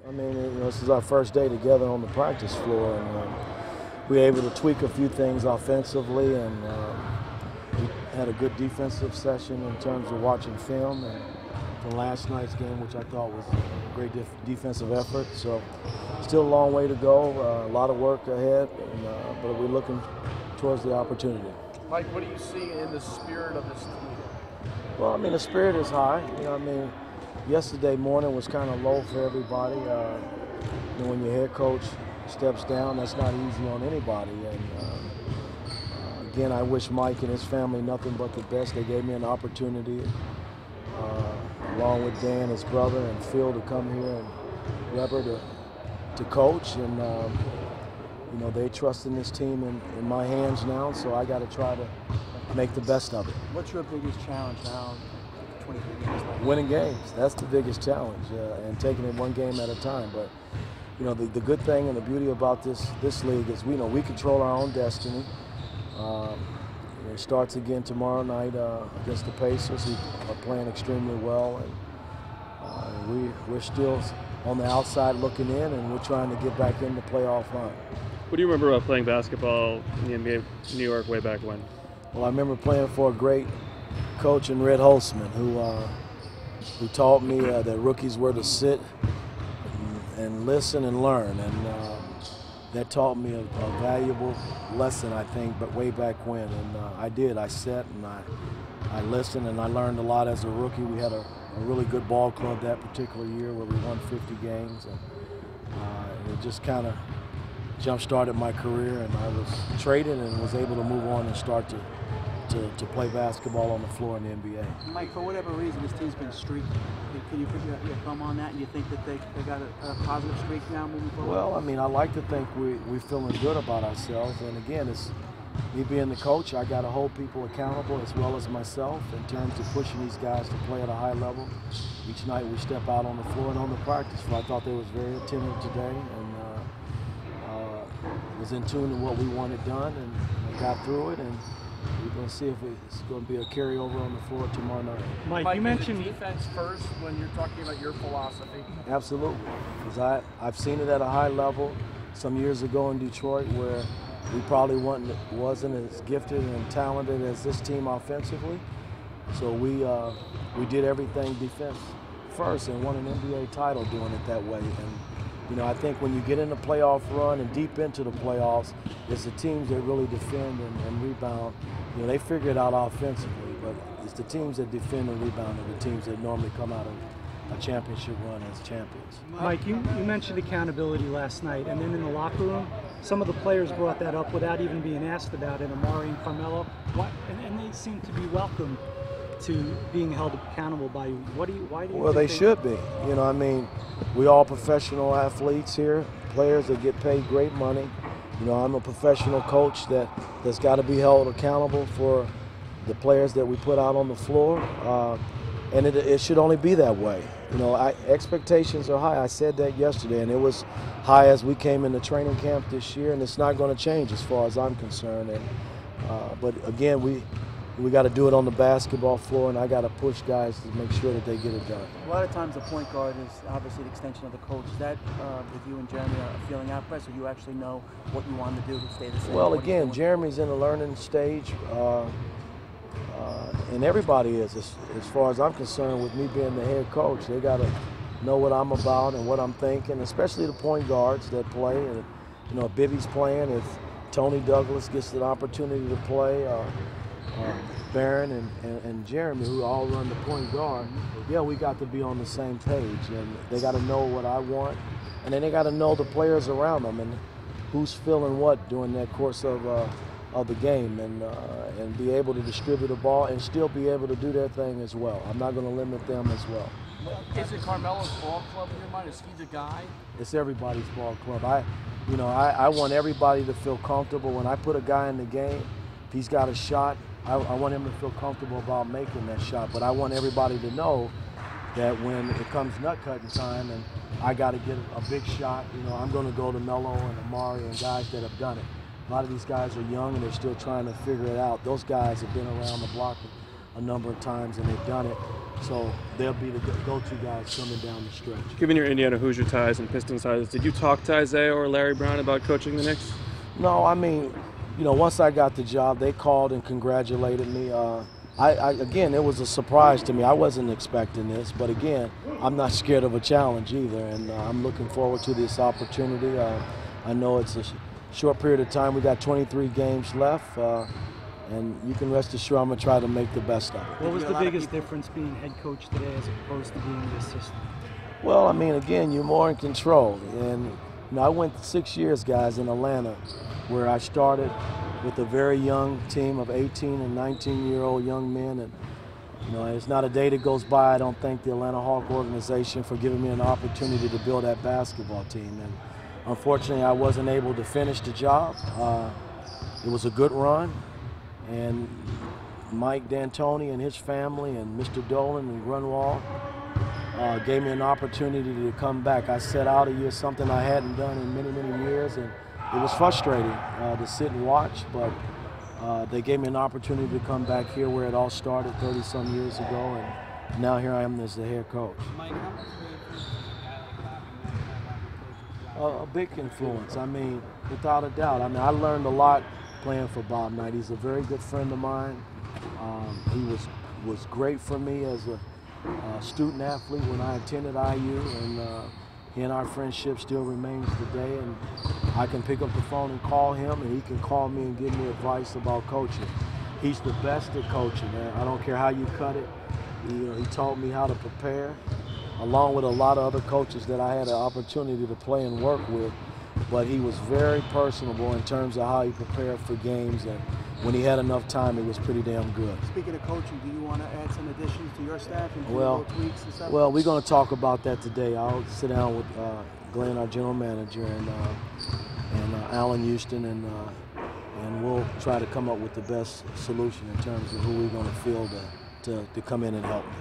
I mean, this is our first day together on the practice floor, and we were able to tweak a few things offensively, and we had a good defensive session in terms of watching film and from last night's game, which I thought was a great defensive effort. So, still a long way to go, a lot of work ahead, but we're looking towards the opportunity. Mike, what do you see in the spirit of this team? Well, I mean, the spirit is high. I mean, yesterday morning was kind of low for everybody. When your head coach steps down, that's not easy on anybody. And again, I wish Mike and his family nothing but the best. They gave me an opportunity, along with Dan, his brother, and Phil, to come here and Weber to coach. And they trust in this team in my hands now, so I got to try to make the best of it. What's your biggest challenge now? 23 games left? Winning games. That's the biggest challenge, and taking it one game at a time. But the good thing and the beauty about this league is we control our own destiny. It starts again tomorrow night against the Pacers, who are playing extremely well, and we're still on the outside looking in, and we're trying to get back in the playoff run. What do you remember about playing basketball in the NBA New York way back when? Well, I remember playing for a great coach in Red Holtzman, who taught me that rookies were to sit and listen and learn, and that taught me a valuable lesson, I think, but way back when. And I did. I sat and I listened, and I learned a lot as a rookie. We had a really good ball club that particular year where we won 50 games, and it just kind of jump-started my career, and I was traded and was able to move on and start to play basketball on the floor in the NBA. Mike, for whatever reason, this team's been streaky. Can you put your thumb on that, and you think that they got a positive streak now moving forward? Well, I mean, I like to think we're feeling good about ourselves, and again, it's me being the coach, I got to hold people accountable as well as myself in terms of pushing these guys to play at a high level. Each night we step out on the floor and on the practice floor. I thought they was very attentive today, and was in tune to what we wanted done, and got through it, and we're going to see if it's going to be a carryover on the floor tomorrow night. Mike, you mentioned defense first when you're talking about your philosophy. Absolutely, because I've seen it at a high level some years ago in Detroit, where we probably wasn't as gifted and talented as this team offensively. So we did everything defense first and won an NBA title doing it that way. And I think when you get in the playoff run and deep into the playoffs, it's the teams that really defend and rebound. They figure it out offensively, but it's the teams that defend and rebound are the teams that normally come out of a championship run as champions. Mike, you mentioned accountability last night, and then in the locker room, some of the players brought that up without even being asked about it, Amare and Carmelo, and they seem to be welcome to being held accountable by you. Why do you Well, they should be. I mean, we all professional athletes here, players that get paid great money. I'm a professional coach that's got to be held accountable for the players that we put out on the floor, and it should only be that way. Expectations are high. I said that yesterday, and it was high as we came into training camp this year, and it's not going to change as far as I'm concerned. But again, we got to do it on the basketball floor, and I got to push guys to make sure that they get it done. A lot of times the point guard is obviously the extension of the coach. Is that with you and Jeremy a feeling out press, or you actually know what you want to do to stay the same? Well, again, Jeremy's in a learning stage, and everybody is. As far as I'm concerned, with me being the head coach, they got to know what I'm about and what I'm thinking, especially the point guards that play. And if Bibby's playing, if Tony Douglas gets an opportunity to play, Barron and Jeremy, who all run the point guard, we got to be on the same page, and they got to know what I want, and then they got to know the players around them and who's feeling what during that course of the game, and be able to distribute the ball and still be able to do their thing as well. I'm not going to limit them as well. Is it Carmelo's ball club in your mind? Is he the guy? It's everybody's ball club. I want everybody to feel comfortable when I put a guy in the game. If he's got a shot, I want him to feel comfortable about making that shot, but I want everybody to know that when it comes nut-cutting time and I got to get a big shot, I'm going to go to Melo and Amare and guys that have done it. A lot of these guys are young and they're still trying to figure it out. Those guys have been around the block a number of times and they've done it. So they'll be the go-to guys coming down the stretch. Given your Indiana Hoosier ties and Pistons ties, did you talk to Isaiah or Larry Brown about coaching the Knicks? No, I mean, once I got the job, they called and congratulated me. Again, it was a surprise to me. I wasn't expecting this, but again, I'm not scared of a challenge either, and I'm looking forward to this opportunity. I know it's a short period of time. We got 23 games left, and you can rest assured I'm going to try to make the best of it. What was the biggest difference being head coach today as opposed to being the assistant? Well, I mean, again, you're more in control. And I went 6 years, guys, in Atlanta, where I started with a very young team of 18 and 19-year-old young men. And it's not a day that goes by I don't thank the Atlanta Hawk organization for giving me an opportunity to build that basketball team. And unfortunately, I wasn't able to finish the job. It was a good run. And Mike D'Antoni and his family and Mr. Dolan and Grunwald gave me an opportunity to come back. I set out a year, something I hadn't done in many, many years, and it was frustrating to sit and watch, but they gave me an opportunity to come back here where it all started 30-some years ago, and now here I am as the head coach. Mike, how much A big influence. I mean, without a doubt. I mean, I learned a lot playing for Bob Knight. He's a very good friend of mine. He was great for me as a student athlete when I attended IU, and he and our friendship still remains today. And I can pick up the phone and call him, and he can call me and give me advice about coaching. He's the best at coaching, man. I don't care how you cut it. He taught me how to prepare, along with a lot of other coaches that I had an opportunity to play and work with. But he was very personable in terms of how he prepared for games, and when he had enough time, it was pretty damn good. Speaking of coaching, do you want to add some additions to your staff and do Well, little tweaks and stuff? Well, we're going to talk about that today. I'll sit down with Glenn, our general manager, and Alan Houston, and we'll try to come up with the best solution in terms of who we're going to field to come in and help me.